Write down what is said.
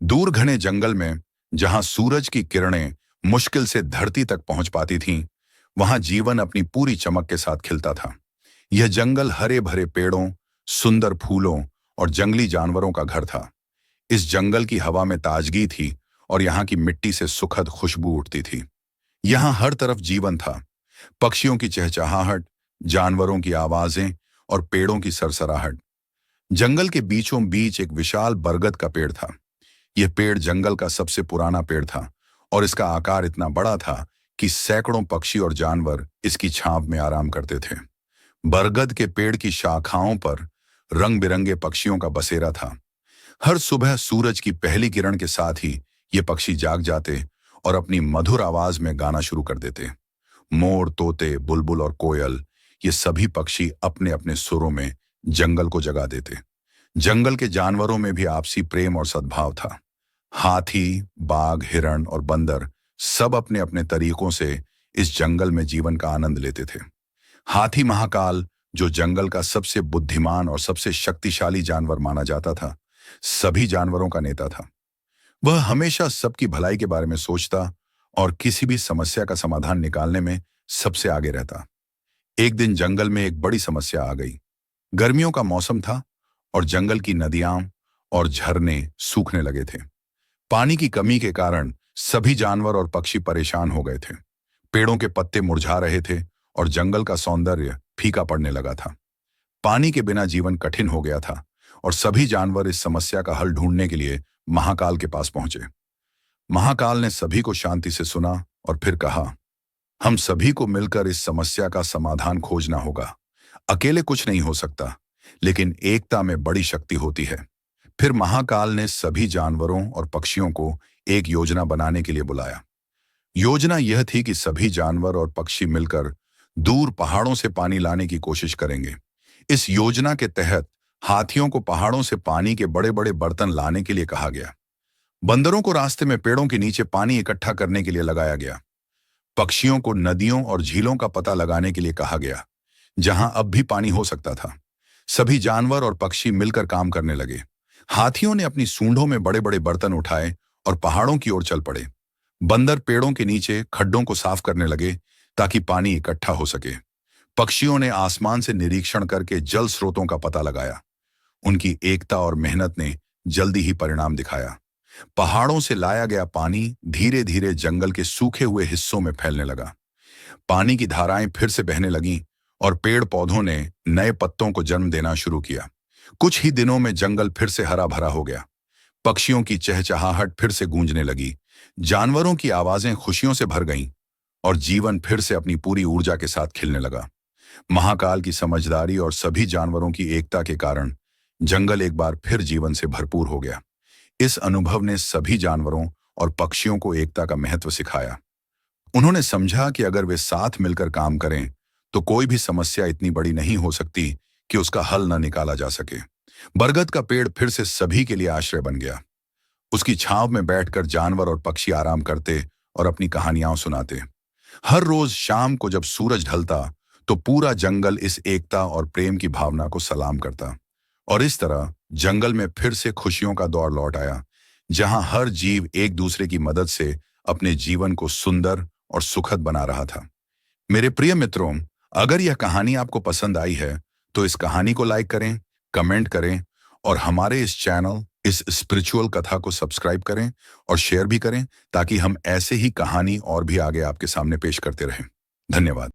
दूर घने जंगल में जहां सूरज की किरणें मुश्किल से धरती तक पहुंच पाती थीं, वहां जीवन अपनी पूरी चमक के साथ खिलता था। यह जंगल हरे भरे पेड़ों, सुंदर फूलों और जंगली जानवरों का घर था। इस जंगल की हवा में ताजगी थी और यहाँ की मिट्टी से सुखद खुशबू उठती थी। यहाँ हर तरफ जीवन था। पक्षियों की चहचहाहट, जानवरों की आवाजें और पेड़ों की सरसराहट। जंगल के बीचों बीच एक विशाल बरगद का पेड़ था। यह पेड़ जंगल का सबसे पुराना पेड़ था और इसका आकार इतना बड़ा था कि सैकड़ों पक्षी और जानवर इसकी छांव में आराम करते थे। बरगद के पेड़ की शाखाओं पर रंग बिरंगे पक्षियों का बसेरा था। हर सुबह सूरज की पहली किरण के साथ ही ये पक्षी जाग जाते और अपनी मधुर आवाज में गाना शुरू कर देते। मोर, तोते, बुलबुल और कोयल, ये सभी पक्षी अपने अपने सुरों में जंगल को जगा देते। जंगल के जानवरों में भी आपसी प्रेम और सद्भाव था। हाथी, बाघ, हिरण और बंदर सब अपने अपने तरीकों से इस जंगल में जीवन का आनंद लेते थे। हाथी महाकाल, जो जंगल का सबसे बुद्धिमान और सबसे शक्तिशाली जानवर माना जाता था, सभी जानवरों का नेता था। वह हमेशा सबकी भलाई के बारे में सोचता और किसी भी समस्या का समाधान निकालने में सबसे आगे रहता। एक दिन जंगल में एक बड़ी समस्या आ गई। गर्मियों का मौसम था और जंगल की नदियां और झरने सूखने लगे थे। पानी की कमी के कारण सभी जानवर और पक्षी परेशान हो गए थे। पेड़ों के पत्ते मुरझा रहे थे और जंगल का सौंदर्य फीका पड़ने लगा था। पानी के बिना जीवन कठिन हो गया था और सभी जानवर इस समस्या का हल ढूंढने के लिए महाकाल के पास पहुंचे। महाकाल ने सभी को शांति से सुना और फिर कहा, हम सभी को मिलकर इस समस्या का समाधान खोजना होगा। अकेले कुछ नहीं हो सकता, लेकिन एकता में बड़ी शक्ति होती है। फिर महाकाल ने सभी जानवरों और पक्षियों को एक योजना बनाने के लिए बुलाया। योजना यह थी कि सभी जानवर और पक्षी मिलकर दूर पहाड़ों से पानी लाने की कोशिश करेंगे। इस योजना के तहत हाथियों को पहाड़ों से पानी के बड़े बड़े बर्तन लाने के लिए कहा गया। बंदरों को रास्ते में पेड़ों के नीचे पानी इकट्ठा करने के लिए लगाया गया। पक्षियों को नदियों और झीलों का पता लगाने के लिए कहा गया, जहां अब भी पानी हो सकता था। सभी जानवर और पक्षी मिलकर काम करने लगे। हाथियों ने अपनी सूंडों में बड़े बड़े बर्तन उठाए और पहाड़ों की ओर चल पड़े। बंदर पेड़ों के नीचे खड्डों को साफ करने लगे ताकि पानी इकट्ठा हो सके। पक्षियों ने आसमान से निरीक्षण करके जल स्रोतों का पता लगाया। उनकी एकता और मेहनत ने जल्दी ही परिणाम दिखाया। पहाड़ों से लाया गया पानी धीरे धीरे जंगल के सूखे हुए हिस्सों में फैलने लगा। पानी की धाराएं फिर से बहने लगीं और पेड़ पौधों ने नए पत्तों को जन्म देना शुरू किया। कुछ ही दिनों में जंगल फिर से हरा भरा हो गया। पक्षियों की चहचहाहट फिर से गूंजने लगी, जानवरों की आवाजें खुशियों से भर गईं और जीवन फिर से अपनी पूरी ऊर्जा के साथ खिलने लगा। महाकाल की समझदारी और सभी जानवरों की एकता के कारण जंगल एक बार फिर जीवन से भरपूर हो गया। इस अनुभव ने सभी जानवरों और पक्षियों को एकता का महत्व सिखाया। उन्होंने समझा कि अगर वे साथ मिलकर काम करें तो कोई भी समस्या इतनी बड़ी नहीं हो सकती कि उसका हल न निकाला जा सके। बरगद का पेड़ फिर से सभी के लिए आश्रय बन गया। उसकी छांव में बैठकर जानवर और पक्षी आराम करते और अपनी कहानियां सुनाते। हर रोज शाम को जब सूरज ढलता तो पूरा जंगल इस एकता और प्रेम की भावना को सलाम करता और इस तरह जंगल में फिर से खुशियों का दौर लौट आया, जहां हर जीव एक दूसरे की मदद से अपने जीवन को सुंदर और सुखद बना रहा था। मेरे प्रिय मित्रों, अगर यह कहानी आपको पसंद आई है तो इस कहानी को लाइक करें, कमेंट करें और हमारे इस चैनल, इस स्पिरिचुअल कथा को सब्सक्राइब करें और शेयर भी करें, ताकि हम ऐसे ही कहानी और भी आगे आपके सामने पेश करते रहें। धन्यवाद।